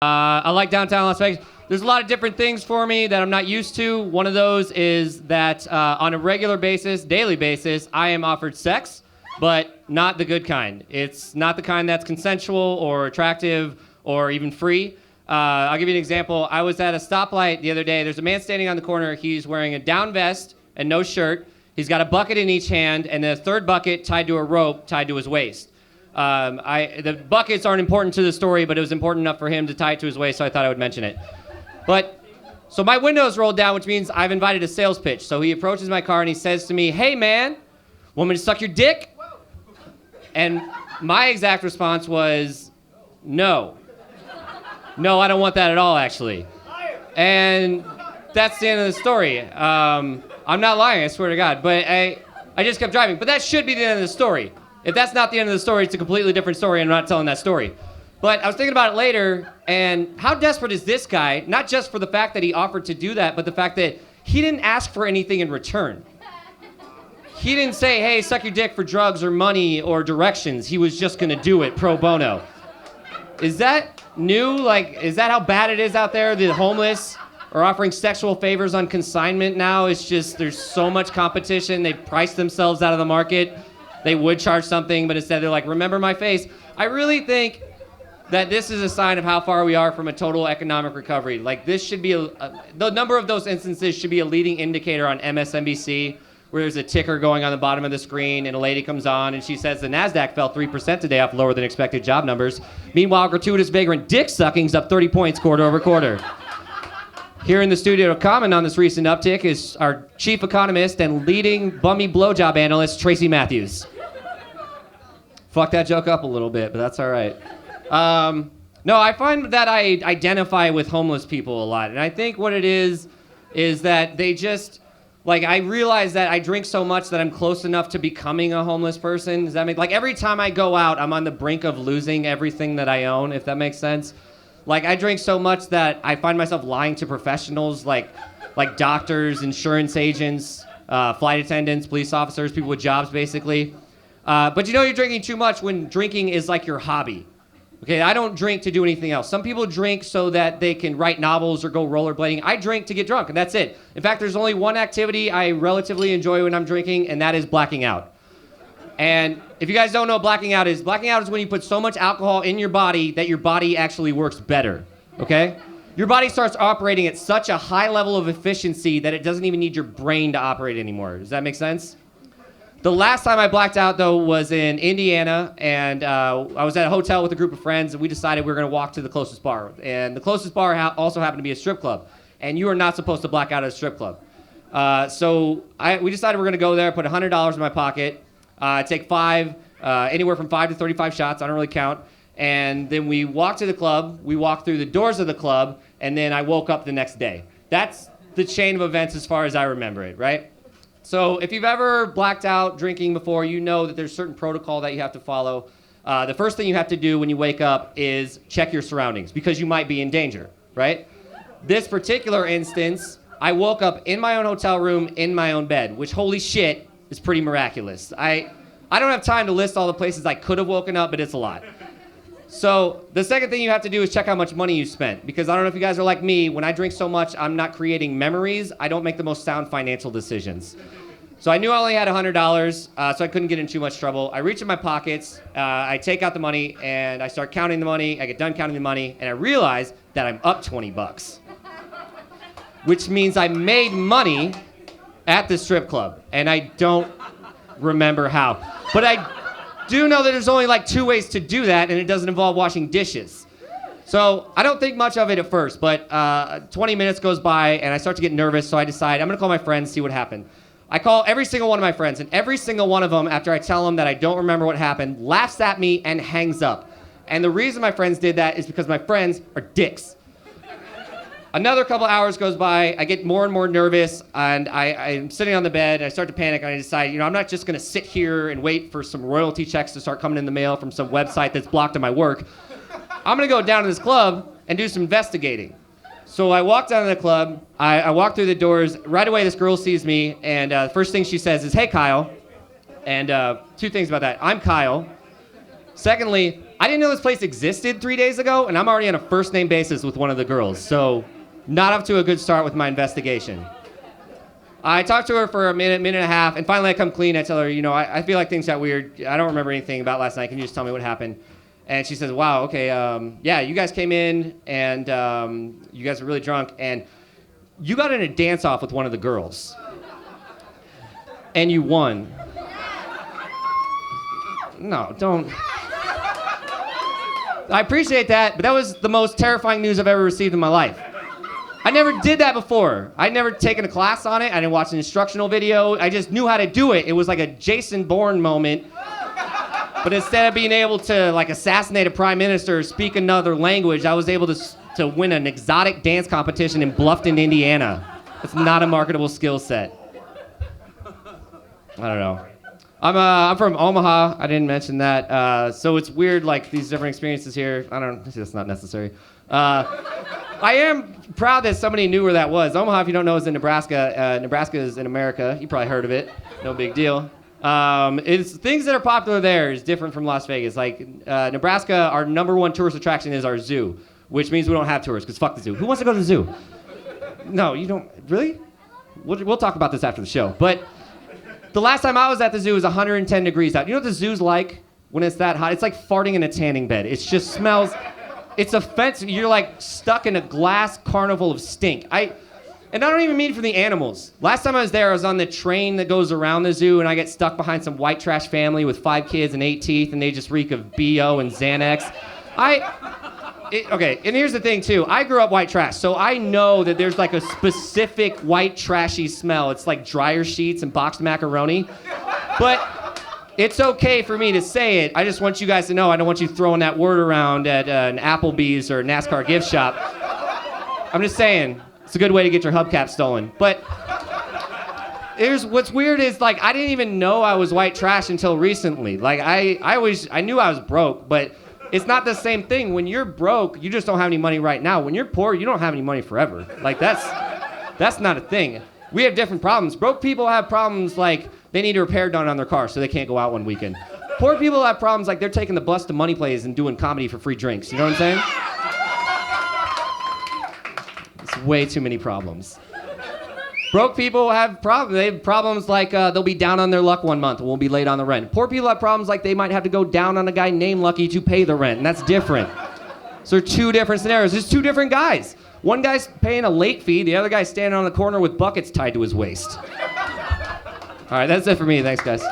I like downtown Las Vegas. There's a lot of different things for me that I'm not used to. One of those is that on a regular basis, daily basis, I am offered sex, but not the good kind. It's not the kind that's consensual or attractive or even free. I'll give you an example. I was at a stoplight the other day. There's a man standing on the corner. He's wearing a down vest and no shirt. He's got a bucket in each hand and a third bucket tied to a rope tied to his waist. The buckets aren't important to the story, but it was important enough for him to tie it to his waist, so I thought I would mention it. So my window's rolled down, which means I've invited a sales pitch. So he approaches my car and he says to me, "Hey man, want me to suck your dick?" And my exact response was, "No. No, I don't want that at all, actually." And that's the end of the story. I'm not lying, I swear to God. But I just kept driving. But that should be the end of the story. If that's not the end of the story, it's a completely different story, and I'm not telling that story. But I was thinking about it later, and how desperate is this guy, not just for the fact that he offered to do that, but the fact that he didn't ask for anything in return. He didn't say, "Hey, suck your dick for drugs or money or directions." He was just going to do it pro bono. Is that new? Like, is that how bad it is out there? The homeless are offering sexual favors on consignment now. It's just, there's so much competition. They've priced themselves out of the market. They would charge something, but instead they're like, "Remember my face." I really think that this is a sign of how far we are from a total economic recovery. Like, this should be the number of those instances should be a leading indicator on MSNBC, where there's a ticker going on the bottom of the screen, and a lady comes on and she says the NASDAQ fell 3% today off lower than expected job numbers. Meanwhile, gratuitous vagrant dick sucking's up 30 points quarter over quarter. Here in the studio to comment on this recent uptick is our chief economist and leading bummy blowjob analyst, Tracy Matthews. Fucked that joke up a little bit, but that's all right. No, I find that I identify with homeless people a lot. And I think what it is that they just, like, I realize that I drink so much that I'm close enough to becoming a homeless person. Does that make, like, every time I go out, I'm on the brink of losing everything that I own, if that makes sense. Like, I drink so much that I find myself lying to professionals like doctors, insurance agents, flight attendants, police officers, people with jobs, basically. But you know you're drinking too much when drinking is like your hobby. Okay, I don't drink to do anything else. Some people drink so that they can write novels or go rollerblading. I drink to get drunk, and that's it. In fact, there's only one activity I relatively enjoy when I'm drinking, and that is blacking out. And if you guys don't know what blacking out is when you put so much alcohol in your body that your body actually works better, okay? Your body starts operating at such a high level of efficiency that it doesn't even need your brain to operate anymore. Does that make sense? The last time I blacked out, though, was in Indiana, and I was at a hotel with a group of friends, and we decided we were going to walk to the closest bar. And the closest bar also happened to be a strip club, and you are not supposed to black out at a strip club. So we decided we're going to go there, put $100 in my pocket, take anywhere from 5 to 35 shots, I don't really count, and then we walked to the club, we walked through the doors of the club, and then I woke up the next day. That's the chain of events as far as I remember it, right? So if you've ever blacked out drinking before, you know that there's certain protocol that you have to follow. The first thing you have to do when you wake up is check your surroundings because you might be in danger, right? This particular instance, I woke up in my own hotel room in my own bed, which, holy shit, is pretty miraculous. I don't have time to list all the places I could have woken up, but it's a lot. So the second thing you have to do is check how much money you spent, because I don't know if you guys are like me. When I drink so much, I'm not creating memories. I don't make the most sound financial decisions. So I knew I only had $100, so I couldn't get in too much trouble. I reach in my pockets, I take out the money, and I start counting the money. I get done counting the money, and I realize that I'm up $20, which means I made money at the strip club, and I don't remember how. But I do know that there's only like 2 ways to do that, and it doesn't involve washing dishes. So I don't think much of it at first, but 20 minutes goes by, and I start to get nervous, so I decide I'm going to call my friends, see what happened. I call every single one of my friends, and every single one of them, after I tell them that I don't remember what happened, laughs at me and hangs up. And the reason my friends did that is because my friends are dicks. Another couple hours goes by, I get more and more nervous, and I'm sitting on the bed, and I start to panic, and I decide, I'm not just going to sit here and wait for some royalty checks to start coming in the mail from some website that's blocked on my work. I'm going to go down to this club and do some investigating. So I walk down to the club, I walk through the doors, right away this girl sees me, and the first thing she says is, "Hey, Kyle." And 2 things about that. I'm Kyle. Secondly, I didn't know this place existed 3 days ago, and I'm already on a first name basis with one of the girls. So, not up to a good start with my investigation. I talked to her for a minute and a half, and finally I come clean. I tell her, I feel like things got weird. I don't remember anything about last night. Can you just tell me what happened? And she says, wow, okay, yeah, you guys came in, and you guys were really drunk, and you got in a dance-off with one of the girls. And you won. No, don't. I appreciate that, but that was the most terrifying news I've ever received in my life. I never did that before. I'd never taken a class on it. I didn't watch an instructional video. I just knew how to do it. It was like a Jason Bourne moment. But instead of being able to assassinate a prime minister or speak another language, I was able to win an exotic dance competition in Bluffton, Indiana. It's not a marketable skill set. I don't know. I'm from Omaha. I didn't mention that. So it's weird, these different experiences here. That's not necessary. I am proud that somebody knew where that was. Omaha, if you don't know, is in Nebraska. Nebraska is in America. You probably heard of it. No big deal. It's things that are popular there is different from Las Vegas. Nebraska, our number one tourist attraction is our zoo, which means we don't have tourists because fuck the zoo. Who wants to go to the zoo? No, you don't. Really? We'll talk about this after the show. But the last time I was at the zoo, it was 110 degrees out. You know what the zoo's like when it's that hot? It's like farting in a tanning bed. It just smells. It's offensive. You're stuck in a glass carnival of stink. And I don't even mean for the animals. Last time I was there, I was on the train that goes around the zoo, and I get stuck behind some white trash family with 5 kids and 8 teeth, and they just reek of BO and Xanax. Okay, and here's the thing, too. I grew up white trash, so I know that there's a specific white trashy smell. It's like dryer sheets and boxed macaroni. But it's okay for me to say it. I just want you guys to know I don't want you throwing that word around at an Applebee's or NASCAR gift shop. I'm just saying, it's a good way to get your hubcap stolen. But what's weird is, I didn't even know I was white trash until recently. I knew I was broke, but it's not the same thing. When you're broke, you just don't have any money right now. When you're poor, you don't have any money forever. That's not a thing. We have different problems. Broke people have problems they need a repair done on their car so they can't go out one weekend. Poor people have problems they're taking the bus to Money Plays and doing comedy for free drinks. You know what I'm saying? It's way too many problems. Broke people have problems. They have problems they'll be down on their luck one month and won't be late on the rent. Poor people have problems they might have to go down on a guy named Lucky to pay the rent, and that's different. So they're two different scenarios. There's two different guys. One guy's paying a late fee. The other guy's standing on the corner with buckets tied to his waist. All right, that's it for me. Thanks, guys.